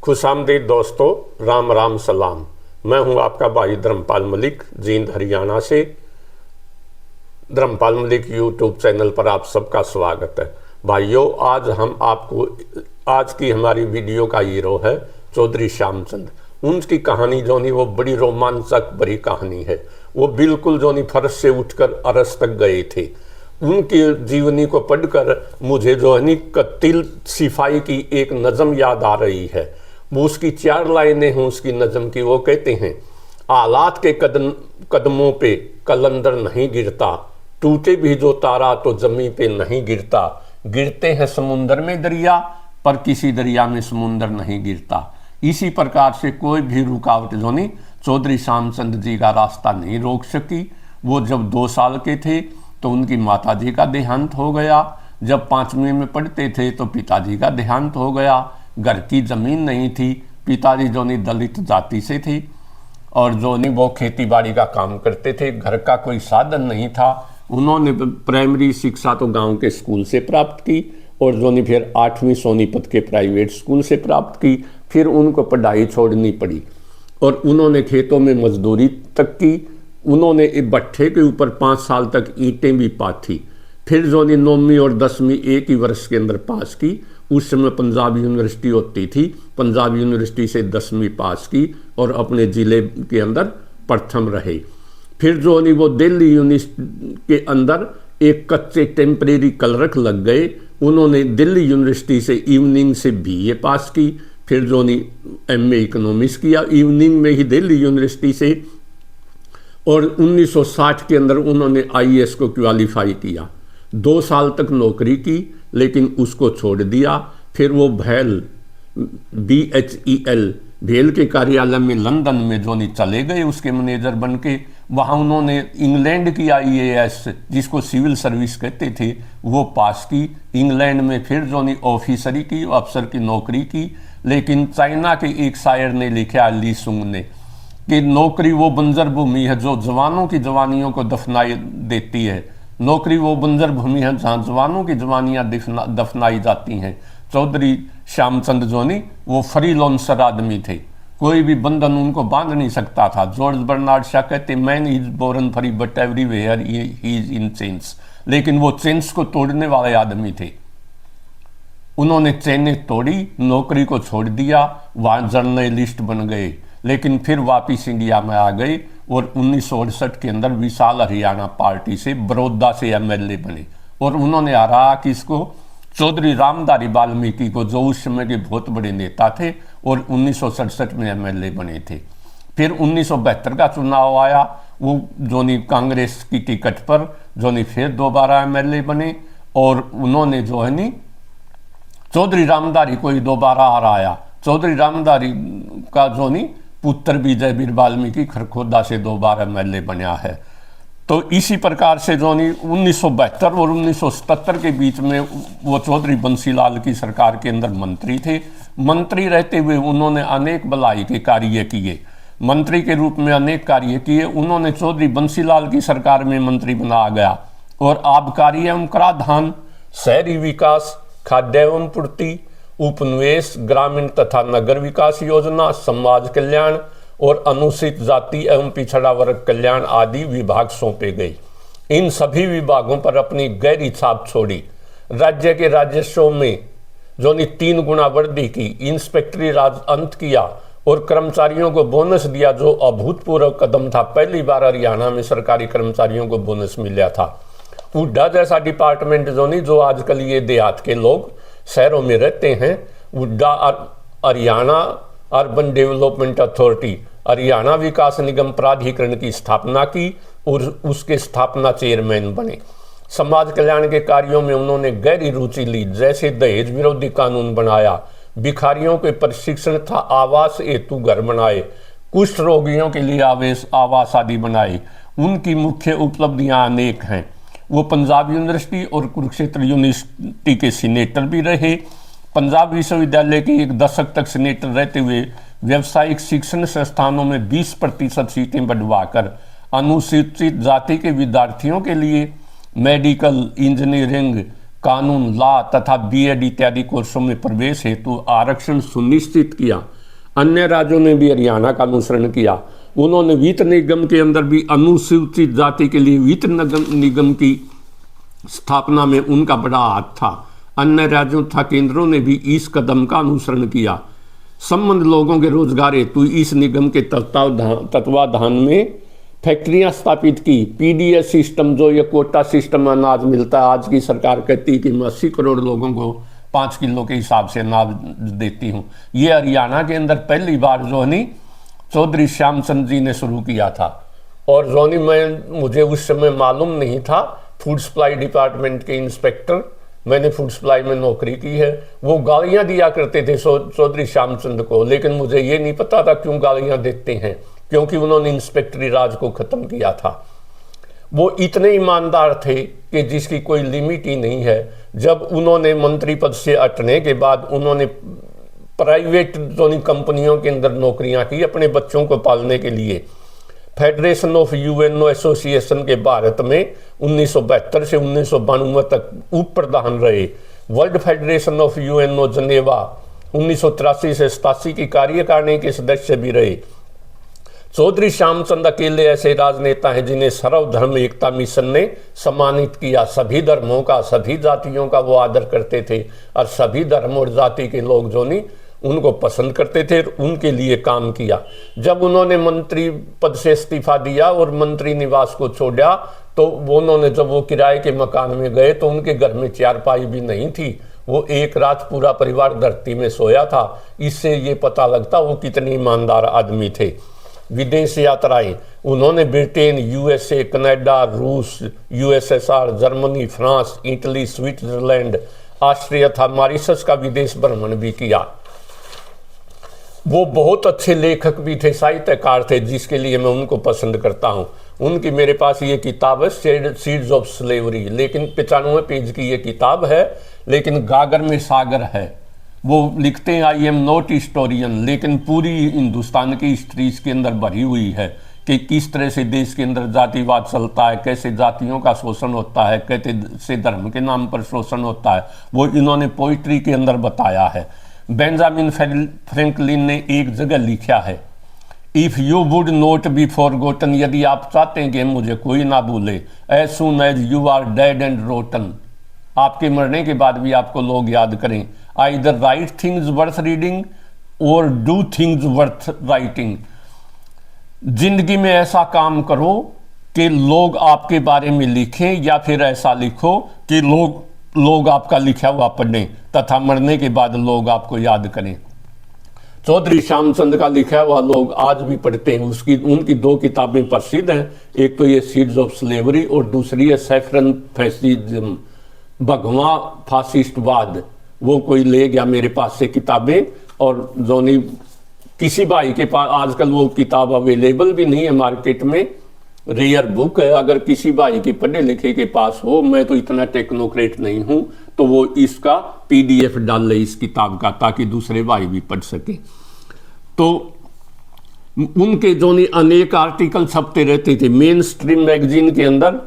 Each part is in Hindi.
खुशामदीद दोस्तों, राम राम सलाम। मैं हूं आपका भाई धर्मपाल मलिक, जींद हरियाणा से। धर्मपाल मलिक यूट्यूब चैनल पर आप सबका स्वागत है। भाइयों, आज की हमारी वीडियो का हीरो है चौधरी श्यामचंद। उनकी कहानी जो नहीं वो बड़ी रोमांचक भरी कहानी है। वो बिल्कुल जो नहीं फर्श से उठकर अरस तक गए थे। उनकी जीवनी को पढ़कर मुझे जो है कत्तिल सिपाही की एक नज़म याद आ रही है। वो उसकी 4 लाइनें हैं उसकी नज़म की। वो कहते हैं, आलात के कदमों पे कलंदर नहीं गिरता, टूटे भी जो तारा तो जमीन पे नहीं गिरता। गिरते हैं समुंदर में दरिया, पर किसी दरिया में समुंदर नहीं गिरता। इसी प्रकार से कोई भी रुकावट जो नहीं चौधरी श्यामचंद जी का रास्ता नहीं रोक सकी। वो जब 2 साल के थे तो उनकी माताजी का देहांत हो गया। जब 5वीं में पढ़ते थे तो पिताजी का देहांत हो गया। घर की जमीन नहीं थी। पिताजी जो नहीं दलित जाति से थे और जो नहीं वो खेती बाड़ी का काम करते थे। घर का कोई साधन नहीं था। उन्होंने प्राइमरी शिक्षा तो गांव के स्कूल से प्राप्त की और जो नहीं फिर 8वीं सोनीपत के प्राइवेट स्कूल से प्राप्त की। फिर उनको पढ़ाई छोड़नी पड़ी और उन्होंने खेतों में मजदूरी तक की। उन्होंने भट्ठे के ऊपर 5 साल तक ईंटें भी पाथी। फिर जो नहीं 9वीं और 10वीं एक ही वर्ष के अंदर पास की। उस समय पंजाब यूनिवर्सिटी होती थी। पंजाब यूनिवर्सिटी से 10वीं पास की और अपने ज़िले के अंदर प्रथम रहे। फिर जो नहीं वो दिल्ली यूनिवर्सिटी के अंदर एक कच्चे टेम्परेरी क्लर्क लग गए। उन्होंने दिल्ली यूनिवर्सिटी से इवनिंग से BA पास की। फिर जो नहीं MA इकोनॉमिक्स किया इवनिंग में ही दिल्ली यूनिवर्सिटी से। और 1960 के अंदर उन्होंने IAS को क्वालिफाई किया। 2 साल तक नौकरी की लेकिन उसको छोड़ दिया। फिर वो BHEL भेल के कार्यालय में लंदन में जो नहीं चले गए उसके मैनेजर बन के। वहाँ उन्होंने इंग्लैंड की IAS जिसको सिविल सर्विस कहते थे वो पास की। इंग्लैंड में फिर जो नहीं ऑफिसरी की, अफसर की नौकरी की। लेकिन चाइना के एक शायर ने लिखा ली सुंग ने कि नौकरी वो बंजर भूमि है जो जवानों की जवानियों को दफनाई देती है। नौकरी वो बंजर भूमि है जहाँ जवानों की जवानियाँ दफनाई जाती हैं। चौधरी श्यामचंद जो नहीं वो फ्रीलांसर आदमी थे। कोई भी बंधन उनको बांध नहीं सकता था। जॉर्ज बर्नार्ड शा कहते man is born free but everywhere he is in chains. लेकिन वो चेन्स को तोड़ने वाले आदमी थे। उन्होंने चेनें तोड़ी, नौकरी को छोड़ दिया, वहाँ जर्नलिस्ट बन गए। लेकिन फिर वापिस इंडिया में आ गए और 1968 के अंदर विशाल हरियाणा पार्टी से बड़ौदा से MLA बने। और उन्होंने हरा किसको? चौधरी रामधारी वाल्मीकि को, जो उस समय के बहुत बड़े नेता थे और 1967 में MLA बने थे। फिर 1972 का चुनाव आया। वो जो नहीं कांग्रेस की टिकट पर जो नहीं फिर दोबारा MLA बने और उन्होंने जो है नहीं चौधरी रामधारी को ही दोबारा हराया। चौधरी रामधारी का जो नहीं पुत्र विजय वीर वाल्मीकि खरखोदा से दोबारा MLA बना है। तो इसी प्रकार से जो नहीं 1972 और 1977 के बीच में वो चौधरी बंसीलाल की सरकार के अंदर मंत्री थे। मंत्री रहते हुए उन्होंने अनेक भलाई के कार्य किए। मंत्री के रूप में अनेक कार्य किए। उन्होंने चौधरी बंसीलाल की सरकार में मंत्री बना गया और आबकारी एवं कराधान, शहरी विकास, खाद्य एवं पूर्ति, उपनिवेश, ग्रामीण तथा नगर विकास योजना, समाज कल्याण और अनुसूचित जाति एवं पिछड़ा वर्ग कल्याण आदि विभाग सौंपे गए। इन सभी विभागों पर अपनी गहरी छाप छोड़ी। राज्य के राजस्व में जो 3 गुना वृद्धि की, इंस्पेक्टरी राज अंत किया और कर्मचारियों को बोनस दिया, जो अभूतपूर्व कदम था। पहली बार हरियाणा में सरकारी कर्मचारियों को बोनस मिला था। हुड्डा जैसा डिपार्टमेंट जो नहीं, जो आजकल ये देहात के लोग शहरों में रहते हैं, Hooda Haryana urban development authority, Haryana विकास निगम प्राधिकरण की स्थापना की और उसके स्थापना चेयरमैन बने। समाज कल्याण के कार्यों में उन्होंने गहरी रुचि ली। जैसे दहेज विरोधी कानून बनाया, भिखारियों के प्रशिक्षण था आवास हेतु घर बनाए, कुष्ठ रोगियों के लिए आवास आदि बनाए। उनकी मुख्य उपलब्धियां अनेक हैं। वो पंजाब यूनिवर्सिटी और कुरुक्षेत्र यूनिवर्सिटी के सीनेटर भी रहे। पंजाब विश्वविद्यालय के 1 दशक तक सीनेटर रहते हुए व्यावसायिक शिक्षण संस्थानों में 20% सीटें बढ़वाकर अनुसूचित जाति के विद्यार्थियों के लिए मेडिकल, इंजीनियरिंग, कानून, लॉ तथा बीएड इत्यादि कोर्सों में प्रवेश हेतु आरक्षण सुनिश्चित किया। अन्य राज्यों ने भी हरियाणा का अनुसरण किया। उन्होंने वित्त निगम के अंदर भी अनुसूचित जाति के लिए वित्त निगम की स्थापना में उनका बड़ा हाथ था। अन्य राज्यों तथा केंद्रों ने भी इस कदम का अनुसरण किया। संबंध लोगों के रोजगार हेतु इस निगम के तत्वाधान में फैक्ट्रियां स्थापित की। पीडीएस सिस्टम, जो ये कोटा सिस्टम अनाज मिलता है, आज की सरकार कहती है कि मैं 80 करोड़ लोगों को 5 किलो के हिसाब से अनाज देती हूँ। ये हरियाणा के अंदर पहली बार जोनी चौधरी श्यामचंद जी ने शुरू किया था। और जोनी मुझे उस समय मालूम नहीं था, फूड सप्लाई डिपार्टमेंट के इंस्पेक्टर, मैंने फूड सप्लाई में नौकरी की है। वो गालियां दिया करते थे चौधरी श्यामचंद को, लेकिन मुझे ये नहीं पता था क्यों गालियां देते हैं, क्योंकि उन्होंने इंस्पेक्टरी राज को खत्म किया था। वो इतने ईमानदार थे कि जिसकी कोई लिमिट ही नहीं है। जब उन्होंने मंत्री पद से हटने के बाद उन्होंने प्राइवेट कंपनियों के अंदर नौकरियां की अपने बच्चों को पालने के लिए। फेडरेशन ऑफ यूएनओ एसोसिएशन के भारत में 1972 से 1992 तक उप प्रधान रहे। वर्ल्ड फेडरेशन ऑफ यूएनओ जनेवा 1983 से 87 की कार्यकारिणी के सदस्य भी रहे। चौधरी श्यामचंद अकेले ऐसे राजनेता हैं जिन्हें सर्वधर्म एकता मिशन ने सम्मानित किया। सभी धर्मों का, सभी जातियों का वो आदर करते थे और सभी धर्म और जाति के लोग जो नहीं उनको पसंद करते थे, उनके लिए काम किया। जब उन्होंने मंत्री पद से इस्तीफा दिया और मंत्री निवास को छोड़ा, तो उन्होंने जब वो किराए के मकान में गए तो उनके घर में चारपाई भी नहीं थी। वो एक रात पूरा परिवार धरती में सोया था। इससे ये पता लगता वो कितने ईमानदार आदमी थे। विदेश यात्राएं, उन्होंने ब्रिटेन, यूएसए, कनाडा, रूस, USSR, Germany, France, Italy, Switzerland, Austria तथा मॉरिशस का विदेश भ्रमण भी किया। वो बहुत अच्छे लेखक भी थे, साहित्यकार थे, जिसके लिए मैं उनको पसंद करता हूँ। उनकी मेरे पास ये किताब है सीड्स ऑफ स्लेवरी, लेकिन 95 पेज की ये किताब है, लेकिन गागर में सागर है। वो लिखते हैं आई एम नॉट हिस्टोरियन, लेकिन पूरी हिंदुस्तान की हिस्ट्री इसके अंदर भरी हुई है कि किस तरह से देश के अंदर जातिवाद चलता है, कैसे जातियों का शोषण होता है, कैसे धर्म के नाम पर शोषण होता है। वो इन्होंने पोइट्री के अंदर बताया है। बेंजामिन फ्रैंकलिन ने एक जगह लिखा है, if you would not be forgotten, यदि आप चाहते हैं कि मुझे कोई ना भूले, as soon as you are dead and rotten, आपके मरने के बाद भी आपको लोग याद करें। Either write things worth reading और डू थिंग्स वर्थ राइटिंग। जिंदगी में ऐसा काम करो कि लोग आपके बारे में लिखें, या फिर ऐसा लिखो कि लोग आपका लिखा हुआ पढ़ें तथा मरने के बाद लोग आपको याद करें। चौधरी श्यामचंद का लिखा हुआ लोग आज भी पढ़ते हैं। उनकी 2 किताबें प्रसिद्ध हैं, एक तो ये सीड्स ऑफ स्लेवरी और दूसरी है सैफरन फैसिज्म, भगवा फासिस्टवाद। वो कोई ले गया मेरे पास से किताबें, और जोनी किसी भाई के पास आजकल वो किताब अवेलेबल भी नहीं है मार्केट में, रेयर बुक है। अगर किसी भाई के पढ़े लिखे के पास हो, मैं तो इतना टेक्नोक्रेट नहीं हूं, तो वो इसका पीडीएफ डाल ले इस किताब का, ताकि दूसरे भाई भी पढ़ सके। तो उनके जो अनेक आर्टिकल छपते रहते थे मेन स्ट्रीम मैगजीन के अंदर।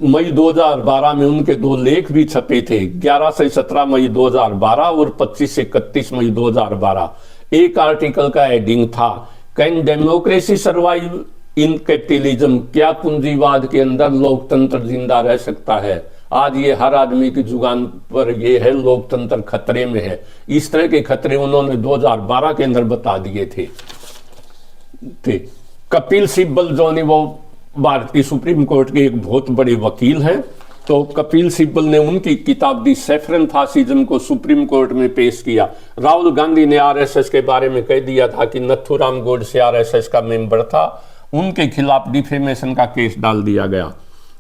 मई 2012 में उनके 2 लेख भी छपे थे, 11 से 17 मई 2012 और 25 से 31 मई 2012। एक आर्टिकल का हेडिंग था, can democracy survive in capitalism, क्या पूंजीवाद के अंदर लोकतंत्र जिंदा रह सकता है। आज ये हर आदमी की जुबान पर ये है, लोकतंत्र खतरे में है। इस तरह के खतरे उन्होंने 2012 के अंदर बता दिए थे। कपिल सिब्बल जो ने वो भारतीय सुप्रीम कोर्ट के एक बहुत बड़े वकील हैं, तो कपिल सिब्बल ने उनकी किताब दी सैफरन फासिज्म को सुप्रीम कोर्ट में पेश किया। राहुल गांधी ने आरएसएस के बारे में कह दिया था कि नथुराम गोडसे आरएसएस का मेंबर था, उनके खिलाफ डिफेमेशन का केस डाल दिया गया।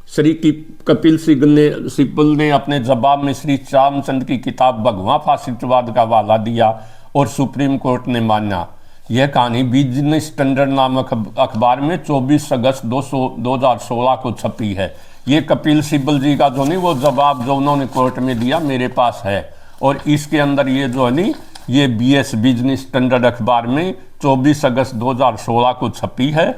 श्री कपिल सिब्बल ने अपने जवाब में श्री श्यामचंद की किताब भगवा फासिस्टवाद का हवाला दिया और सुप्रीम कोर्ट ने माना। यह कहानी बिजनेस स्टैंडर्ड नामक अखबार में 24 अगस्त 2016 को छपी है। ये कपिल सिब्बल जी का जो नहीं वो जवाब जो उन्होंने कोर्ट में दिया मेरे पास है, और इसके अंदर ये जो है नहीं ये बीएस बिजनेस स्टैंडर्ड अखबार में 24 अगस्त 2016 को छपी है।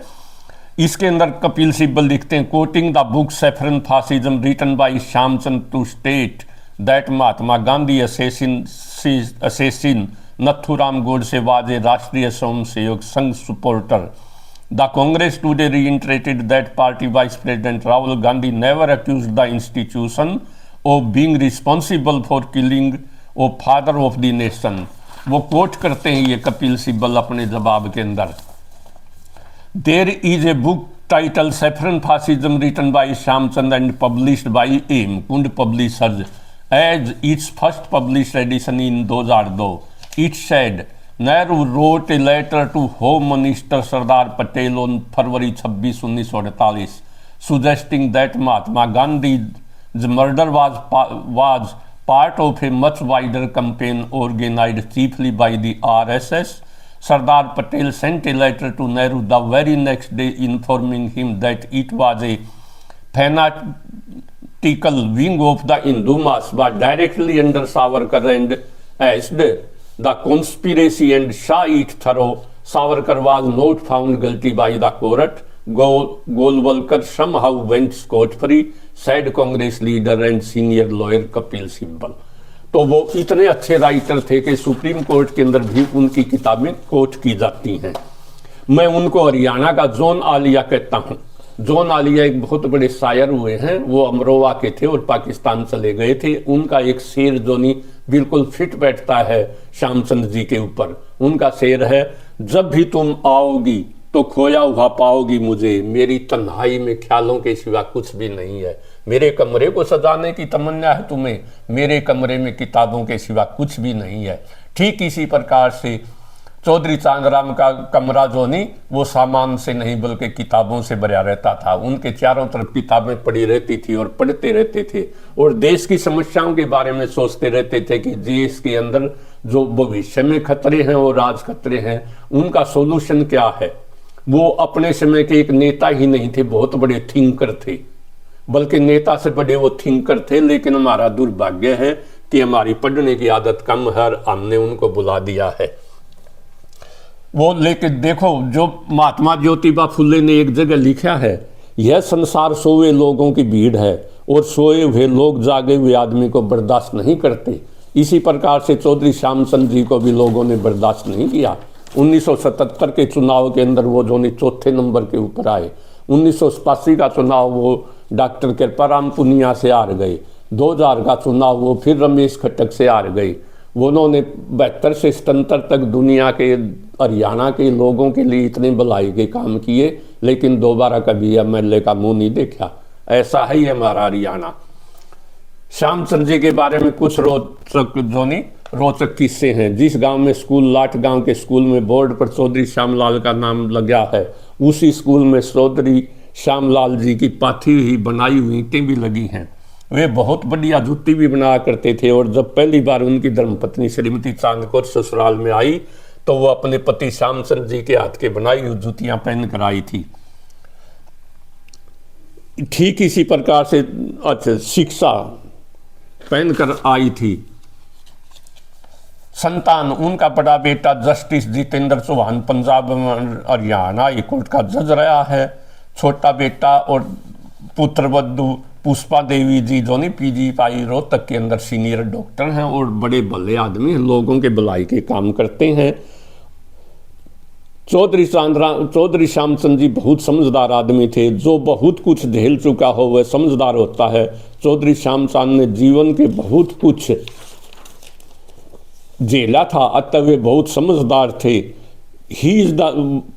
इसके अंदर कपिल सिब्बल लिखते हैं, quoting the book saffron fascism written by Shyamchand to state that Mahatma Gandhi assassin Nathuram Godse was a Rashtriya Swayamsevak Sangh supporter. The Congress today reiterated that party Vice President Rahul Gandhi never accused the institution of being responsible for killing a father of the nation. वो कोट करते हैं ये कपिल सिब्बल अपने जवाब के अंदर. There is a book titled Saffron Fascism written by Shamchand and published by AIM Kund Publishers as its first published edition in 2002. It said, Nehru wrote a letter to Home Minister Sardar Patel on February 26, 1948, suggesting that Mahatma Gandhi's murder was part of a much wider campaign organized chiefly by the RSS. Sardar Patel sent a letter to Nehru the very next day informing him that it was a fanatical wing of the Hindu mass was directly under Savarkar and asked the conspiracy and saw it through. Savarkar was not found guilty by the court. Golwalkar somehow went scot-free, said Congress leader and senior lawyer Kapil Sibbal. तो वो इतने अच्छे राइटर थे कि सुप्रीम कोर्ट के अंदर भी उनकी किताबें कोट की जाती हैं. मैं उनको हरियाणा का जॉन आलिया कहता हूँ. जॉन आलिया एक बहुत बड़े शायर हुए हैं. वो अमरोहा के थे और पाकिस्तान चले गए थे. उनका एक शेर जो नहीं बिल्कुल फिट बैठता है श्यामचंद जी के ऊपर. उनका शेर है, जब भी तुम आओगी तो खोया हुआ पाओगी मुझे, मेरी तन्हाई में ख्यालों के सिवा कुछ भी नहीं है. मेरे कमरे को सजाने की तमन्ना है तुम्हें, मेरे कमरे में किताबों के सिवा कुछ भी नहीं है. ठीक इसी प्रकार से चौधरी चांदराम का कमरा जो नहीं वो सामान से नहीं बल्कि किताबों से भरा रहता था. उनके चारों तरफ किताबें पड़ी रहती थी और पढ़ते रहते थे और देश की समस्याओं के बारे में सोचते रहते थे कि देश के अंदर जो भविष्य में खतरे हैं और आज खतरे हैं उनका सोल्यूशन क्या है. वो अपने समय के एक नेता ही नहीं थे, बहुत बड़े थिंकर थे, बल्कि नेता से बड़े वो थिंकर थे. लेकिन हमारा दुर्भाग्य है कि हमारी पढ़ने की आदत कम है और हमने उनको बुला दिया है. वो लेकिन देखो जो महात्मा ज्योतिबा फुले ने एक जगह लिखा है, यह संसार सोए लोगों की भीड़ है और सोए हुए लोग जागे हुए आदमी को बर्दाश्त नहीं करते. इसी प्रकार से चौधरी श्यामचंद जी को भी लोगों ने बर्दाश्त नहीं किया. 1977 के चुनाव के अंदर वो जो चौथे नंबर के ऊपर आए. 1987 का चुनाव वो डॉक्टर कृपाराम पुनिया से हार गए. 2000 का चुनाव वो फिर रमेश खट्टक से हार गए. उन्होंने 72 से 77 तक दुनिया के हरियाणा के लोगों के लिए इतने भलाई के काम किए, लेकिन दोबारा कभी एमएलए का मुंह नहीं देखा. ऐसा ही है हमारा हरियाणा. श्यामचंद जी के बारे में कुछ रोचक किस्से हैं. जिस गांव में स्कूल लाट गांव के स्कूल में बोर्ड पर चौधरी श्यामलाल का नाम लगा है, उसी स्कूल में चौधरी श्यामलाल जी की पाथी हुई बनाई हुई ईंटें भी लगी हैं. वे बहुत बढ़िया जूती भी बनाया करते थे और जब पहली बार उनकी धर्मपत्नी श्रीमती चांदकौर ससुराल में आई तो वो अपने पति श्यामचंद जी के हाथ के बनाई हुई जूतियां पहन कर आई थी. ठीक इसी प्रकार से शिक्षा पहनकर आई थी. संतान उनका बड़ा बेटा जस्टिस जितेंद्र चौहान पंजाब हरियाणा हाईकोर्ट का जज रहा है. छोटा बेटा और पुत्रवधू पुष्पा देवी जी जो नहीं PGI रोहतक के अंदर सीनियर डॉक्टर हैं और बड़े भले आदमी हैं, लोगों के भलाई के काम करते हैं. चौधरी श्यामचंद जी बहुत समझदार आदमी थे. जो बहुत कुछ झेल चुका हो वह समझदार होता है. चौधरी श्यामचंद ने जीवन के बहुत कुछ झेला था, अतः वे बहुत समझदार थे. He is the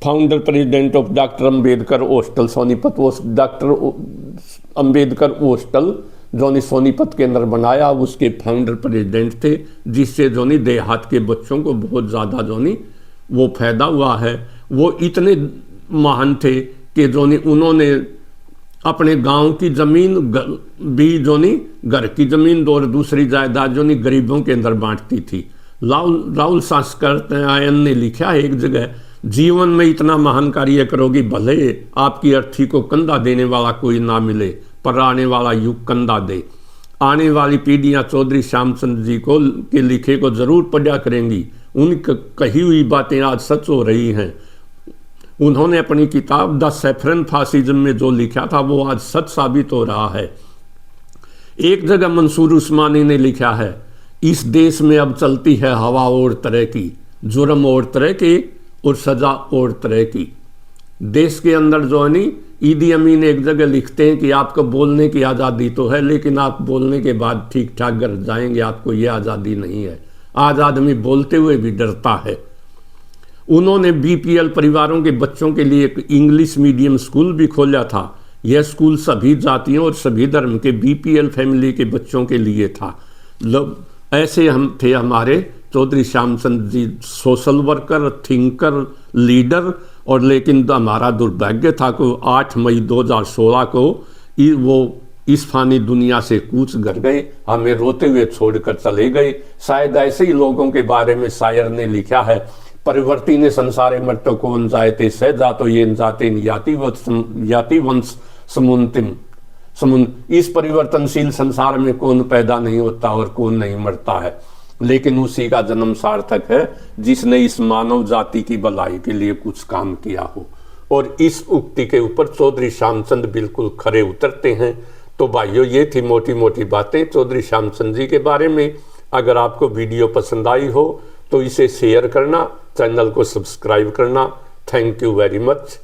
founder president of doctor Ambedkar hostel Sonipat. Doctor Ambedkar hostel जो सोनीपत के अंदर बनाया उसके फाउंडर प्रेसिडेंट थे, जिससे जो देहात के बच्चों को बहुत ज़्यादा जो वो फायदा हुआ है. वो इतने महान थे कि जो उन्होंने अपने गांव की ज़मीन भी जो घर की ज़मीन और दूसरी जायदाद जो गरीबों के अंदर बांटती थी. राहुल सांस्कृत्यायन ने लिखा है एक जगह, जीवन में इतना महान कार्य करोगे भले आपकी अर्थी को कंधा देने वाला कोई ना मिले, पर आने वाला युग कंधा दे. आने वाली पीढ़ियां चौधरी श्यामचंद जी को के लिखे को जरूर पढ़ा करेंगी. उनकी कही हुई बातें आज सच हो रही हैं. उन्होंने अपनी किताब द सैफरन फासिज्म में जो लिखा था वो आज सच साबित हो रहा है. एक जगह मंसूर उस्मानी ने लिखा है, इस देश में अब चलती है हवा और तरह की, जुर्म और तरह की और सजा और तरह की। देश के अंदर जो है नहीं, ईदी अमीन एक जगह लिखते हैं कि आपको बोलने की आज़ादी तो है, लेकिन आप बोलने के बाद ठीक ठाक घर जाएंगे, आपको ये आज़ादी नहीं है। आज आदमी बोलते हुए भी डरता है। उन्होंने बीपीएल परिवारों के बच्चों के लिए एक इंग्लिश मीडियम स्कूल भी खोला था। यह स्कूल सभी जातियों और सभी धर्म के बीपीएल फैमिली के बच्चों के लिए था। ऐसे हम थे हमारे चौधरी श्यामचंद जी, सोशल वर्कर, थिंकर, लीडर। और लेकिन हमारा दुर्भाग्य था कि 8 मई 2016 को वो इस फानी दुनिया से कूच कर गए, हमें रोते हुए छोड़कर चले गए। शायद ऐसे ही लोगों के बारे में शायर ने लिखा है, परिवर्ती ने संसारे मट्टो कौन जायते सह जातो ये जाते याति वंश समुन। इस परिवर्तनशील संसार में कौन पैदा नहीं होता और कौन नहीं मरता है, लेकिन उसी का जन्म सार्थक है जिसने इस मानव जाति की भलाई के लिए कुछ काम किया हो। और इस उक्ति के ऊपर चौधरी श्यामचंद बिल्कुल खरे उतरते हैं। तो भाइयों, ये थी मोटी मोटी बातें चौधरी श्यामचंद जी के बारे में। अगर आपको वीडियो पसंद आई हो तो इसे शेयर करना, चैनल को सब्सक्राइब करना। Thank you very much.